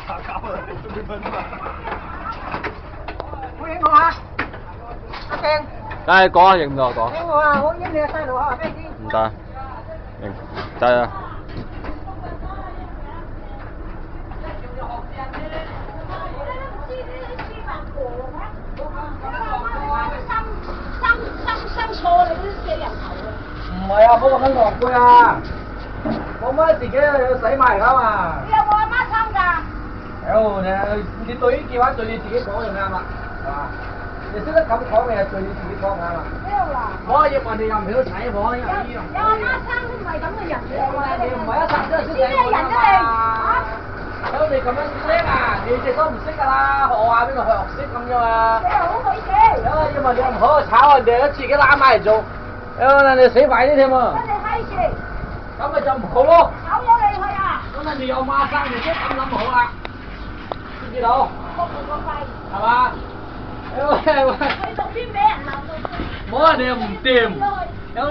打交啦，仲未分啊！好影我啊！阿鄭，梗係講啊，影唔到講。影我啊！我影你個細路啊！咩先？唔得，影得啊！錯你都死人頭啊！唔係啊，冇咁樣戇居啊！我媽自己要洗埋㗎嘛。你有冇阿媽參㗎？你對呢句話對你自己講就啱啦，係嘛？你識得咁講嘅對你自己講啱啦。邊度啊？我要問你又唔曉洗喎，因為呢樣。有阿媽參都唔係咁嘅人嚟㗎。你唔係一生真係識洗知咩人啫你？嚇！咁你咁樣叻啊？你隻都唔識㗎啦，學下邊度學識咁啫嘛。你又好鬼死！因為你唔好炒人哋，自己攬埋嚟做，你死快啲添喎。跟你閪住，咁咪就唔好咯。炒咗你去啊！咁你有孖生，你先咁諗好啦，知唔知道？仆你個肺！係嘛？喂，去讀邊俾人鬧到？冇人哋又唔掂，有